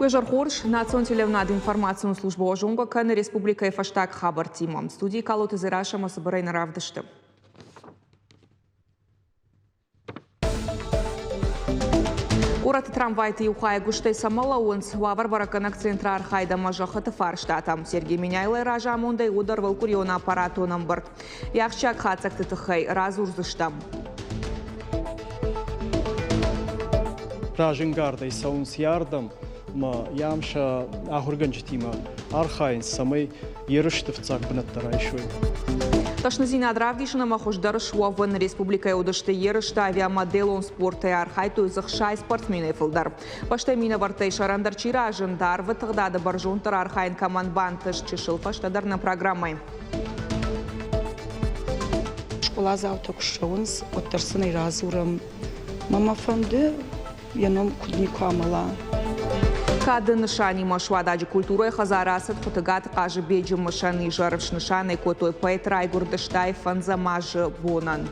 Уежар Хорш, национ телевнад информационную службу ожунга кан республика фаштаг хабар тимам. Студии Калоты Зираша Масабарайна Равдышты. Урат трамвайты юхай гуштай самала онс вавар бараканак центра архайда мажахата фарштатам. Сергей Меняйлай ража мундай удар валкуриона аппарату номбар. Яхчак хацак тытыхай разурзыштам. Ражингарда и саунс ярдам ма ямша ахурганчтима архайн самый ерыштывцак бнаттарайшой. Ташназина Дравгишина махождар шуаван республика удашты ерышта авиамоделон спорта архайту захшай спортсмены филдар. Пашта мина вартай шарандар чиражендар ватагдада баржонтар архайн командбантыш чешил паштадар на программой. Школа завток шоунс оттерсыны разурам мама фанды яном кудникамала. Кады нышани машвададжи культурой хазарасат фотогат кажи беджи машаны жаровш нышаны котой поэтрай гурдыштай фанзамажи бонан.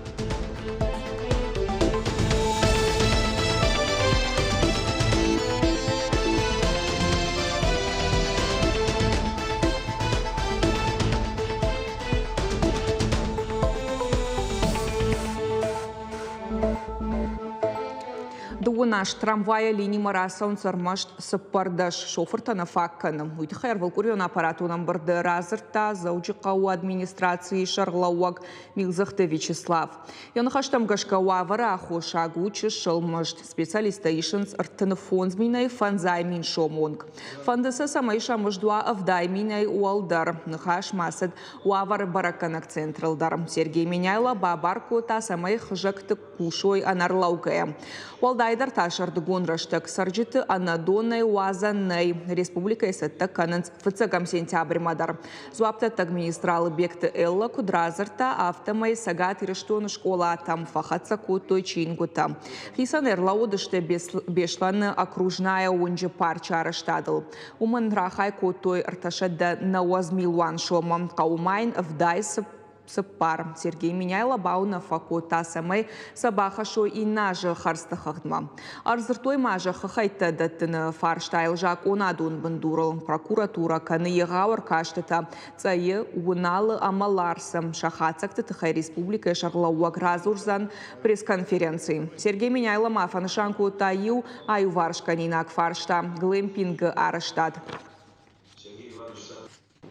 Наш трамвая линии марасон сармашт саппардаш шоферта на факканом. Уйтхайр валкурион аппарату номер разерта заучикау администрации Шарлауаг Милзахте Вячеслав. Янахаштам гашкауа вараху шагучи шалмашт специалиста ишенс артелефон зминай фанзай мин шомонг. Фандаса самайша маждуа авдай минай уалдар. Нахаш масад уавар бараканак централдар. Сергей Меняйла бабарку та самай хжакты кушой анарлаукая. Уалдайдар Ташардгун раштак сарджиты анадонной уазанной республика эсетта кананц фцагам сентябрь мадар. Зуапта администралы бекты элла кудразарта автомай сагат ирештон школа там фахатса кутой чингута. Хисан эрлаудыште бешлан окружная унджи парча арештадл. Уман рахай кутой арташадда науазмилуан шомам каумайн вдайс Саппар. Сергей Меняйла бауна факута самай сабахашо и нажа харстахахдма. Арзыртой мажа хахайта даттын фарштайл жак онадун бандурал. Прокуратура каны егауар каштата цайы уналы амаларсам шахацакты тыхай республика Шарлауаг разурзан пресс-конференции. Сергей Меняйла мафанышанку таю аюваршканинак фаршта глэмпинг арештад.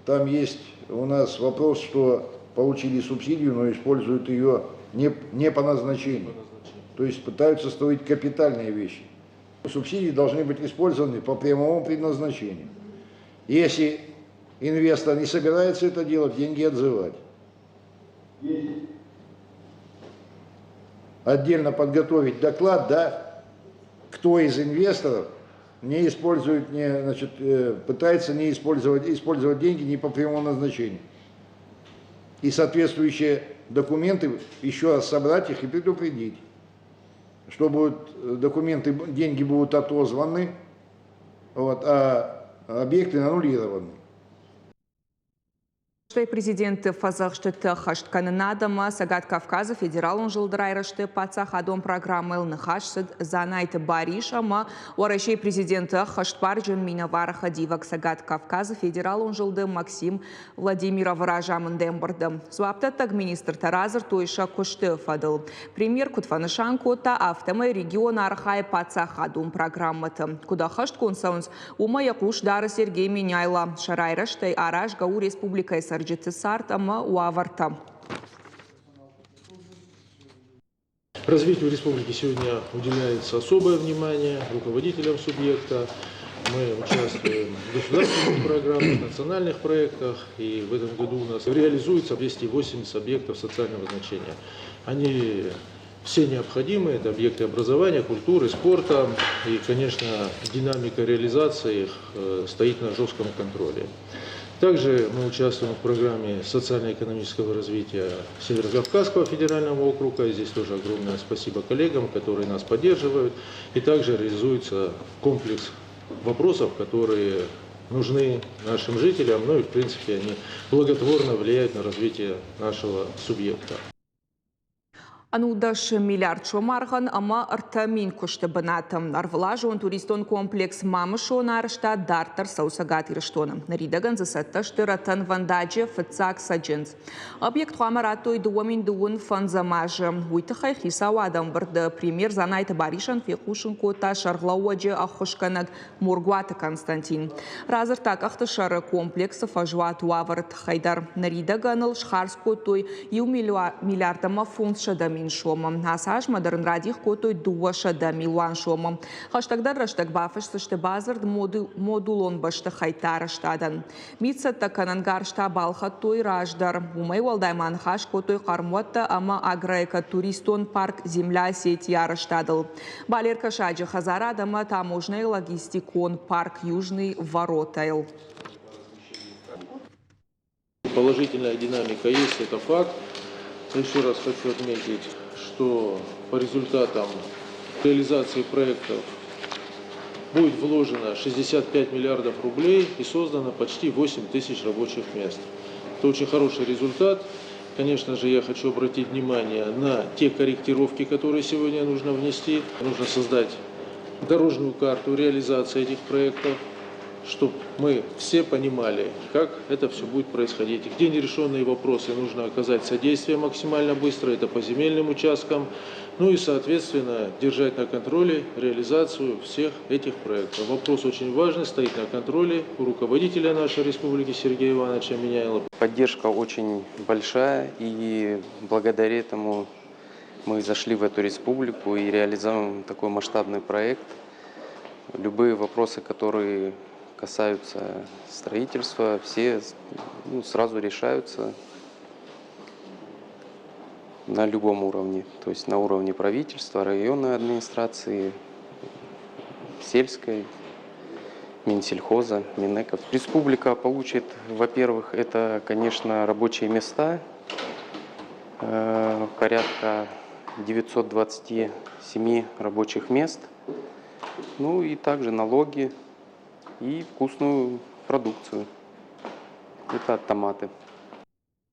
Там есть у нас вопрос, что получили субсидию, но используют ее не по назначению. То есть пытаются строить капитальные вещи. Субсидии должны быть использованы по прямому предназначению. Если инвестор не собирается это делать, деньги отзывать. Отдельно подготовить доклад, да, кто из инвесторов не использует, пытается не использовать деньги не по прямому назначению. И соответствующие документы еще раз собрать их и предупредить, что будут документы, деньги будут отозваны, а объекты аннулированы. Президент Фазахштата Хаштканадама Сагат Кавказа федералун жылдырайрышты пацах адом программы Лнахашсад Занайты Баришама Уарашей президента Хаштпарджин Минавараха Дивак Сагат Кавказа федералун жылды Максим Владимиров Ражамын Дембардым. Суаптаттаг министр Таразар Тойша Кошты Фадыл. Премьер Кутфанышанку та автомай регион Архай пацах адом программаты. Куда Хаштконсаунс Ума Якуш Дара Сергей Меняйла Шарайрыштай Араш Гау Республика Развитию республики сегодня уделяется особое внимание руководителям субъекта. Мы участвуем в государственных программах, национальных проектах, и в этом году у нас реализуется 280 объектов социального значения. Они все необходимы, это объекты образования, культуры, спорта, и, конечно, динамика реализации их стоит на жестком контроле. Также мы участвуем в программе социально-экономического развития Северокавказского федерального округа. И здесь тоже огромное спасибо коллегам, которые нас поддерживают. И также реализуется комплекс вопросов, которые нужны нашим жителям, ну и в принципе они благотворно влияют на развитие нашего субъекта. Анудаш миллиард шомарган, ама артамин кушты банатам. Арвлажон туристон комплекс мамышон арышта дартар саусагат ирыштоным. Наридаган засатташты ратан вандаджи фыцак саджинз. Объект хуамаратой дуамин дуун фанзамажы. Уйтахай хисау адам барды премьер занайты баришан фекушын кота шарглауаджи ахушканаг Мургуата Константин. Разыртак ахтышары комплексы фажуат уаварт хайдар. Наридаганыл шхарскотой ю миллиардама фунт шадами шомом. Асаж модерн радих котой дуаша да милуан шомом. Хаштагдар раштаг бафаш сышты базард модулон башты хайтара штадан. Митса таканангар шта балха той раждар. Умай валдайман хаш котой кармотта ама аграйка туристон парк земля сеть яра штадал. Балерка шаджи хазара дама таможный логистикон парк южный воротайл. Положительная динамика есть, это факт. Еще раз хочу отметить, что по результатам реализации проектов будет вложено 65 миллиардов рублей и создано почти 8 тысяч рабочих мест. Это очень хороший результат. Конечно же, я хочу обратить внимание на те корректировки, которые сегодня нужно внести. Нужно создать дорожную карту реализации этих проектов, чтобы мы все понимали, как это все будет происходить. Где нерешенные вопросы нужно оказать содействие максимально быстро, это по земельным участкам, ну и, соответственно, держать на контроле реализацию всех этих проектов. Вопрос очень важный, стоит на контроле у руководителя нашей республики Сергея Ивановича Миняйлова. Поддержка очень большая, и благодаря этому мы зашли в эту республику и реализуем такой масштабный проект. Любые вопросы, которые касаются строительства, все сразу решаются на любом уровне. То есть на уровне правительства, районной администрации, сельской, Минсельхоза, Минэков. Республика получит, во-первых, это, конечно, рабочие места, порядка 927 рабочих мест, ну и также налоги и вкусную продукцию. Это томаты.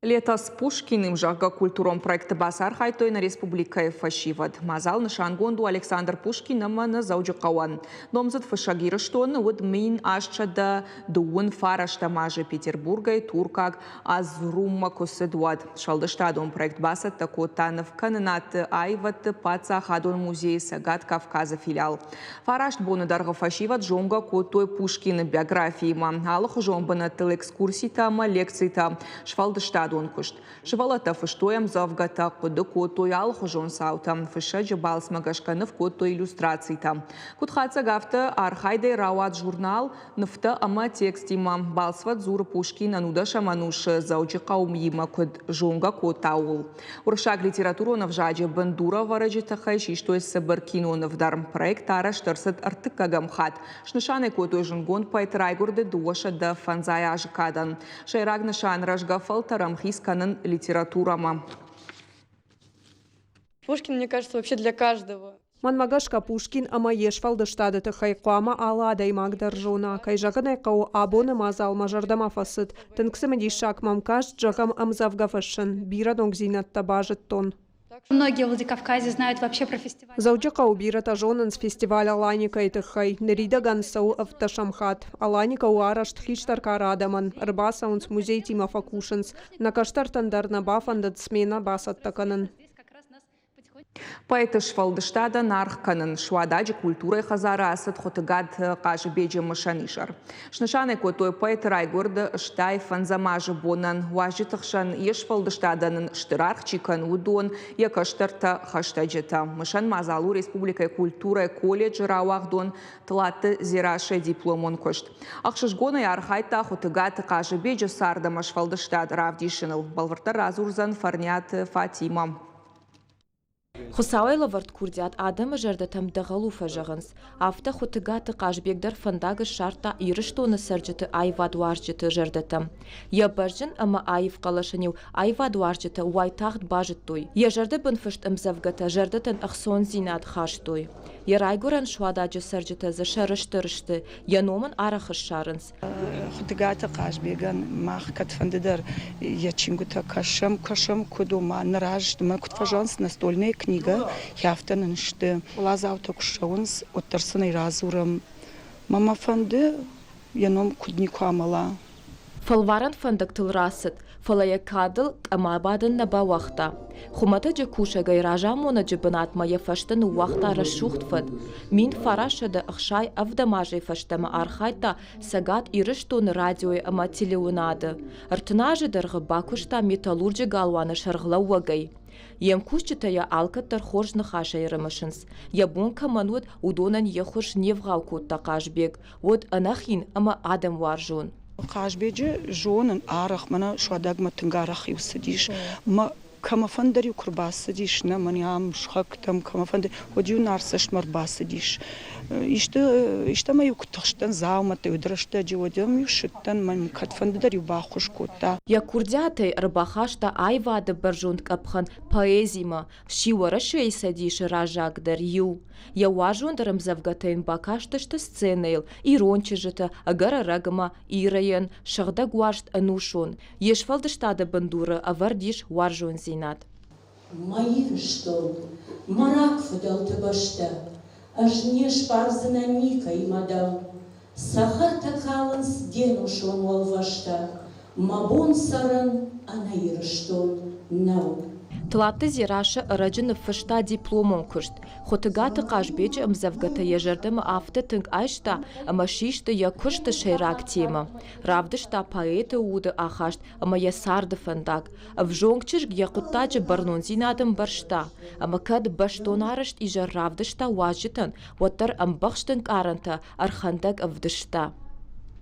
Лето с Пушкиным жага культуром проекта Басар хайтой на республика фашивад. Мазал на Шангонду Александр Пушкин на Зауджикауан. Номзат фашагирыштон уд мин ашчада дуун фарашта мажи Петербурга и Туркаг азрума коседуад. Шалдаштадон проект Басат такотанов кананат айват паца хадон музей Сагат Кавказа филиал. Фарашт бонадарга фашивад жонга котой Пушкин биографии ма. Алых жомбана тел экскурсии тама лекции там. Швалдаштад донкушт. Швалата фыштоям завгата куды котой алхужон саутам. Фыша джабалс магашканов котой иллюстраций там. Кутхаца гафта архайдай рават журнал нафта ама текстима. Балсват зур Пушкин анудаша мануш зауджи каумима куд жонга котаул. Уршаг литературу навжаджи бандура вараджи тахайши, что из сабар кино навдар. Проект араш тарсат артыкагам хат. Шнышаны котой жунгон пайтрайгурды дуаша да фанзая ажкадан. Шайраг нышан рашга фалтарам хисканын литературама. Пушкин, мне кажется, вообще для каждого. Манмагашка Пушкин ама ешфалды штадыты хайқуама аладай магдержона. Кайжаганай қау абоны мазал мажардама фасыт. Тынксымыди шак мамкаш джагам амзавга фашын. Бира донгзинатта бажыт тон. Многие в Владикавказе знают вообще про фестиваль. Зауджака убирата жонын с фестиваля Аланика и Тыхай. Нерида гансау автошамхат. Аланика уарашт хиштарка радаман. Рбасаунс музей Тима Факушинс. На каштартандар на бафандат смена басат таканын. Поэты Швалдаштада нархканын швададжи культурой хазара асад хотыгад кажы беджи машанишар. Шнышаны котой поэт райгорды штай фанзамажы бонан уажитахшан еш Швалдаштаданын штырарх чикан удон якаштарта хаштаджита. Машан мазалу республикой культурой колледж рауахдон тлаты зираше дипломон кошт. Ахшышгоны архайта хотыгад кажы беджи сардама Швалдаштад равдишиныл. Балварта разурзан фарнят Фатима. Хусауайла вард курдят адамы жардатам дағалу фажағынс. Афта хутыгаты қажбегдар фандагы шарта ирыштоны сәрджеті айвадуарджеті жардатам. Я баржын ама айв қалашынеу айвадуарджеті уайтағд бажыт той. Я жарды бінфышт ымзавгата жардатын ақсон зинат хаш той. Ярайгуран шуададжы сарджыты зыша рышты, яномын арахыш шарынс. Худгата Кажбеган мах катфандыдар ячингута кашам кудума нараж ма кутфажанс настольная книга яфтан ншты лазаута кушаунс оттерсыны разурам мама фанды яном кудникамала. Фалваран фандак тылрасыт, фалая кадыл амабадын наба вахта. Хумата джакуша гайража мона джибанат мая фаштан вахта расшухтфад. Мин фарашада ахшай авдамажай фаштама архайта сагат ирыштон радиои ама телеунады. Артынажы дарғы бакушта металлурджи галваны шарғла уагай. Ем кушчитая алкаттар хоржны хаша ярымышынс. Ябун камануд удонан ехуш невгау кутта Кажбек. Вот анахин ама адам варжун. Кажбеджи жонын арах мана шуадагма тынгарах юсадиш. Ма камафандари курбасадиш на маням шхактам камафандари одю нарсаш марбасадиш. İşte ma yuktıştan zavmatı ödrüşte civodum yuşttan man katfandaри бахуш кота. Я курдятай рыбахашта айвады баржунд капхан поэзима шивара шейсадиш ражагдар ю. Я важундарам завгатайн бакаштышты сценейл, ирончижыты, агара рагама, ирайын, шағда гуашт анушон. Ешвалдыштады бандуры авардиш варжун зинат. Мои что, марак фадал табашта. Аж не шпарзана ника и мадам. Сахар такаланс дену шон волвашта. Мабон саран анаирыштон нау. Тлатты зираша рajını fışta diplomon kuşt. Xotugatı Кажбеджи amzavgata yajardama afta tınk ayşta ama şişta ya kuşta şeyrak tema. Ravdışta poeta udı axaşt ama ya sardı fandak. Avjongçish gyaquttacı barnonzinadım barşta. Ama kad baştonarışt ijar ravdışta wajıtın. Wattar ambaqştın karanta arxandak avdışta.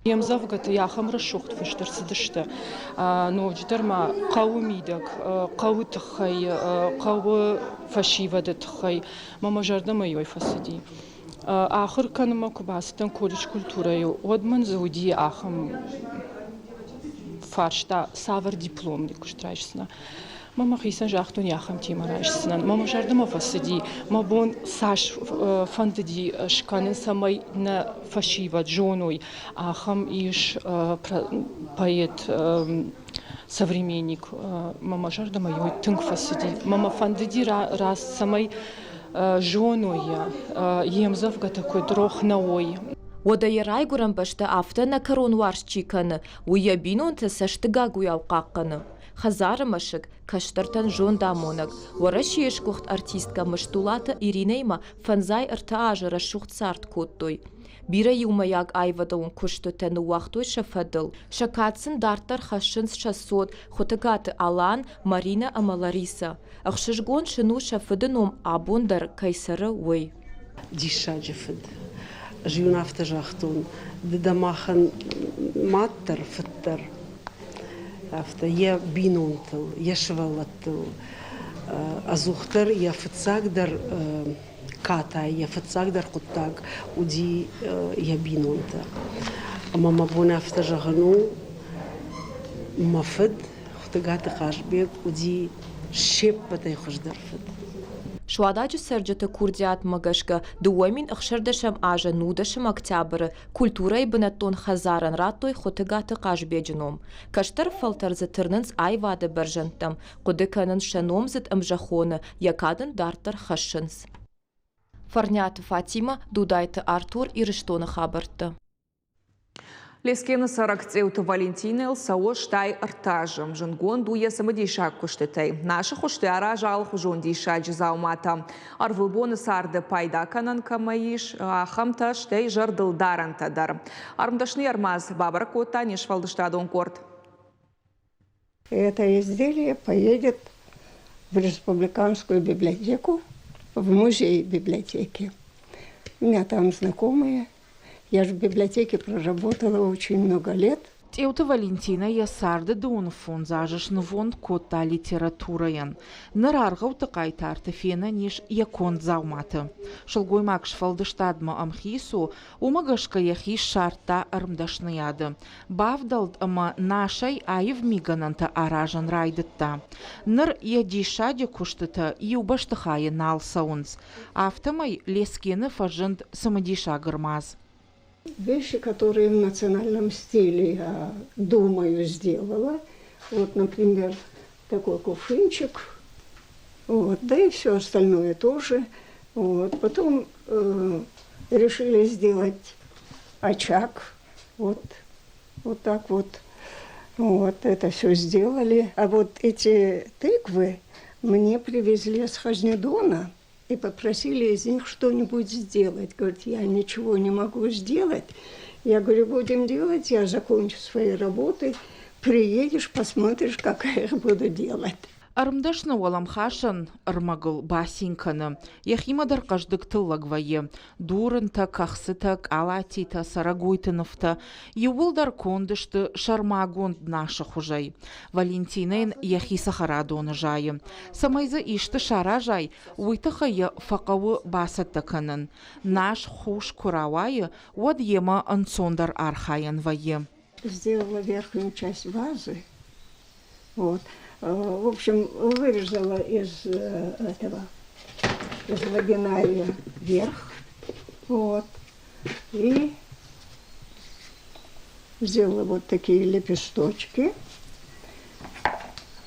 Ямзавгата яхамра шухт фыштырсыдышты. Но житерма қауымидак, қауытықхай, қауы фашивадытхай, мама жардама йой фасади. Ахыр каныма кубасытын колледж культураю, одман зауди ахам фаршта савар дипломник куштрайшсына. Мама хисан жахтун яхам тимарайшсынан. Мама жардама фасади, мабон саш фандади шканын самай на фашива джоной, ахам иш поэт современник. Мама жардама йой тынк фасади. Мама фандади раз самай жоной емзавга такой дрохнаой. Ода ярайгурам башта афта на корон варшчиканы, уябинун та саштыгагу явқаққаны. Хазарымашык, каштартан жон дамонак. Вараш ешкухт артистка мыштулата Иринейма фанзай ыртаажы рашухт сарт коттой. Бира юмаяк айвадаун кушты тәні уақтой шафадыл. Шакатсын дартар хашынс шасот, хотыгаты Алан, Марина ама Лариса. Ақшышгон шыну шафадыном абундар кайсары уй. Диша жафад. Жиюн афта жахтун. Дедамахан маттар фаттар. Афта я бинунтыл, я швалаттыл. Азухтар я фацагдар катай, я фацагдар куттаг, уди я бинунта. Мама буна афта жагану мафад, хутагата Кажбек, уди шеппатай хождарфад. Шуададжы сарджыты курдиат магашка, дуамин ахшардашам ажа нудашам октябры, культура и бынаттон хазаран раттой хотыгаты Кажбеджином. Каштар фалтар затырнынс айвады баржантам, кудыканын шаномзыт амжахоны, якадын дартар хашынс. Фарняты Фатима, Дудайты Артур и Рыштоны хабарты. Лескені саракцеуты Валентинел сауы штай ыртажым. Жынгон дуя самадейшак күштетай. Нашы құшты ара жалық жон дейша жызаумата. Арвылбоны сарды пайда канан камаиш, ахамта штай жардылдарантадар. Армдашны армаз бабар кота нешвалдыштадон корт. Это изделие поедет в республиканскую библиотеку, в музей библиотеки. У меня там знакомые. Я же в библиотеке проработала очень много лет. Тeuта Валентина ясарды дун фон зажышны вон котта литератураян. Нараргау тақай тартыфена ниш якон зауматы. Шылгой макш фалдыштадма амхису, умагашка яхиш шарта армдашны яды. Бавдалд ама нашай айв мигананта аражан райдытта. Нар ядишаде куштыта юбаштыхая нал саунс. Автомай лескены фажынд самадиша гырмаз. Вещи, которые в национальном стиле, я думаю, сделала. Вот, например, такой кувшинчик. Вот, да и все остальное тоже. Вот. Потом решили сделать очаг. Вот так вот. Вот это все сделали. А вот эти тыквы мне привезли с Хазнедона. И попросили из них что-нибудь сделать. Говорит, я ничего не могу сделать. Я говорю, будем делать, я закончу свои работы. Приедешь, посмотришь, как я их буду делать. Армдашны олам хашан армагыл басинканы. Яхимадар каждык тыллагвае. Дурынта, кахсытак, алатита, сарагойтыновта. Ювылдар кондышты шармагонд наша хужай. Валентинайн яхи сахарадоны жайы. Самайзы ишты шара жай, уйтахая фақауы басаттаканын. Наш хуш куравайы, уад ема ансондар архаян вае. Сделала верхнюю часть вазы. Вот. В общем, вырезала из лагинария верх, вот, и сделала вот такие лепесточки,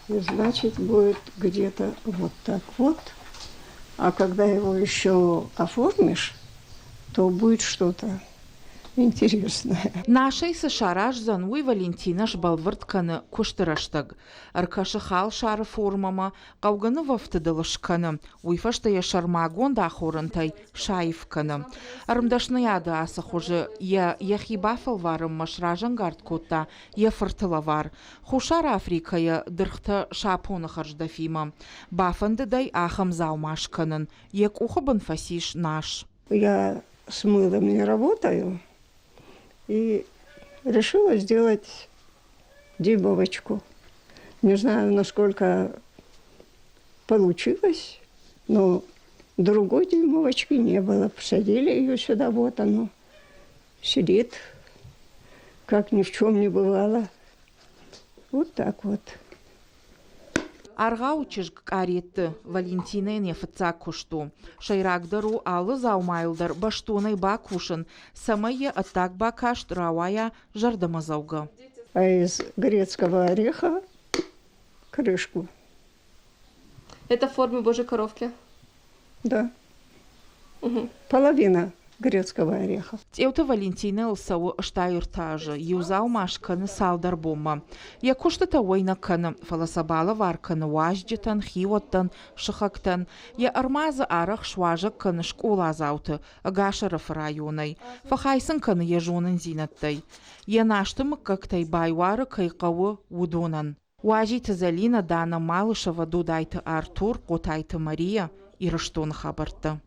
и значит будет где-то вот так вот, а когда его еще оформишь, то будет что-то интересное. Нашей сашараш зануй Валентинаш балвыртканы куштыраштаг. Аркашы хал шары формама, қауғаны вафтыдылышканы, уйфаштая шармагон да хорынтай шайфканы. Арымдашны яды асы хожы, яхи бафыл варым машражан гардкотта, фыртыла вар. Хушар Африкая дырхты шапоны харждафима. Бафандыдай ахам заумашканын, як ухабын фасиш наш. Я с мылом не работаю. И решила сделать дюймовочку. Не знаю, насколько получилось, но другой дюймовочки не было. Посадили ее сюда, вот оно сидит, как ни в чем не бывало. Вот так вот. Арғау чыжг аретті Валентина нефіца кушту. Шайрагдару алы заумайлдар баштонай ба кушын, самая атак ба кашт равая жардамазауга. А из грецкого ореха крышку. Это в форме Божьей коровки? Да. Половина грецкого ореха. Тeuta Валентина лсау штайыртажы, юзау машканы салдар бомма. Я куштата ойнаканы, фаласабала варканы важджитан, хиоттан, шахактан. Я армазы арах шважак каны школа зауты, агашаров районай. Фахайсын каны ежонын зинаттай. Я наштымы кактай байвары кайқауы удонан. Важиты Залина Дана Малышева дудайты Артур, котайты Мария, ирыштон хабарты.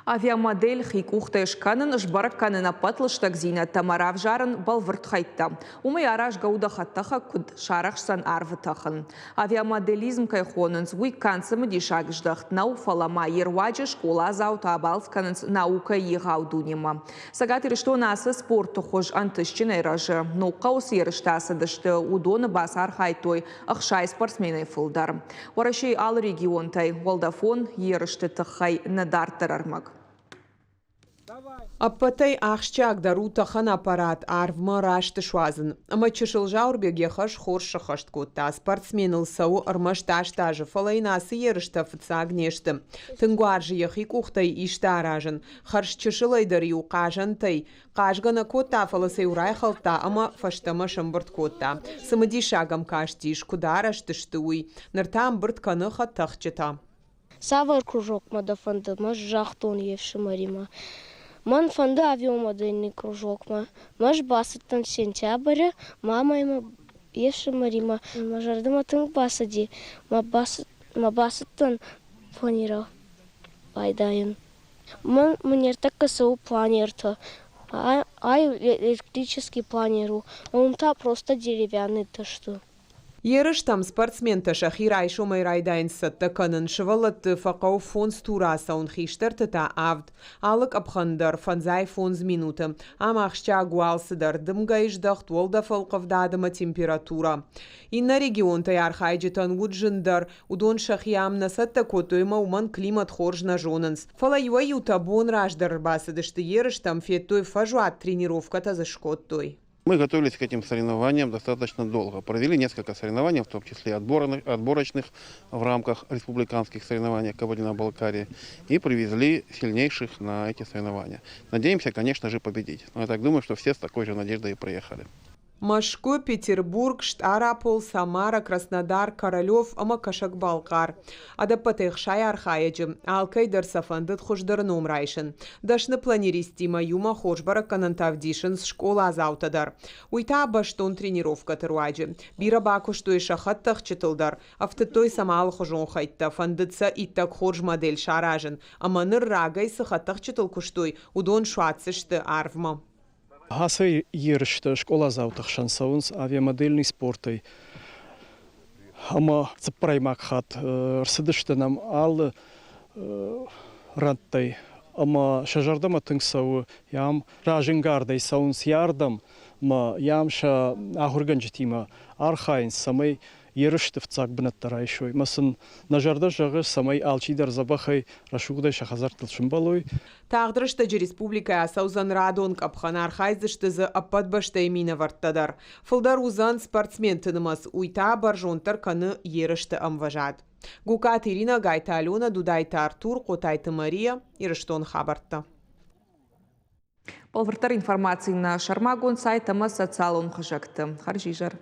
Авиамодель хикухта ешканын жбаракканы напатлыштак зина тамарав жарын балвырт хайтта. Умай араш гауда хаттаха куд шарахсан арвытахын. Авиамоделизм кайхонынс уй канцымы дишагждахт нау фалама ерваджи школа заута абалсканынс наука егаудунима. Сагатыр что насы спорту хож антышчинай ражы. Но қаус ерыштасы дышты удоны басар хайтой ахшай спортсменай фылдар. Орашей ал регионтай Волдафон ерышты тахай надартарармак. Аппатай ахшчак дарутахан аппарат арвма рашты шуазын. Ама чышыл жаурбег ехаш хоршы хаштկոտта. Спортсмен ылсау армашташтажы фалайнасы ерышта фыца агнешты. Тынгуаржы ехи кухтай ишта аражын. Харш чышылайдар ю қажантай. Қажгана котта фаласай урай халта, ама фаштама шамбырт котта. Самади шагам каштиш, кударашты штуй. Нартам бырт каныха тахчета. Савар кружок мадафанды, маж жахтон евши марима. Ман фанды авиамодельный кружок, маж басыттан сентябрь, мама има евши марима. Мажардыма тынг басади, ма басыттан планировал пайдайын. Ман мнерта кысау планерта. электрический планирую. Он-то просто деревянный-то что. Ерыштам спортсмен Шахир Айшомай Райдайн сатта канын шывалат фақау фонс тураса он хиштер та авд. Алык абхандар фанзай фонз минуты. Амахшча гуалсыдар дымгайждах туолда фалқавдадыма температура. Инна регион таяр хайджетан гуджиндар. Удон шахиам сатта котойма уман климат хоржна жонанс. Фала юта бон раждар басыдышты ерыштам феттой фажуат тренировка та зашкоттой. Мы готовились к этим соревнованиям достаточно долго. Провели несколько соревнований, в том числе отборочных в рамках республиканских соревнований Кабардино-Балкарии. И привезли сильнейших на эти соревнования. Надеемся, конечно же, победить. Но я так думаю, что все с такой же надеждой и приехали. Машко, Петербург, Штарапол, Самара, Краснодар, Королев, Амакашак-Балкар. Адапатых шай архаяджи, алкайдар сафандыт хождарном райшын. Дашны планиристима юма хожбара канантавдишын школа азаутадар. Уйта баштон тренировка тыруаджи. Бира бакуштой шахаттах чытылдар. Автотой самал хожон хайтта, фандытса иттак хожж модель шаражын. Аманыр рагай сахаттах чытыл куштой, удон шуатсышты арвма. Хасай ерышты школа заутах шансаунс авиамодельный спортой. Ама цыпраймак хат рсыдышты нам ал рантай. Ама шажардама тыңсау ям ражингардай саунс ярдам ма ямша ахурганжитима архайн самай ерышты вцак бнаттара еще. Масын нажарда жағы самай алчидар забахай рашугдай шахазартылшын балой. Тағдырышты республика асаузан радон капхан архайзышты зы аппадбашты емина варттадар. Фылдар узан спортсмен тынымас уйта баржонтар каны ерышты амважад. Гукат Ирина Гайта Алена, Дудайта Артур, Котайта Мария, Ирыштон хабартта. Полвартар информации на Шармагон сайтама социалон хажакты. Харжижар.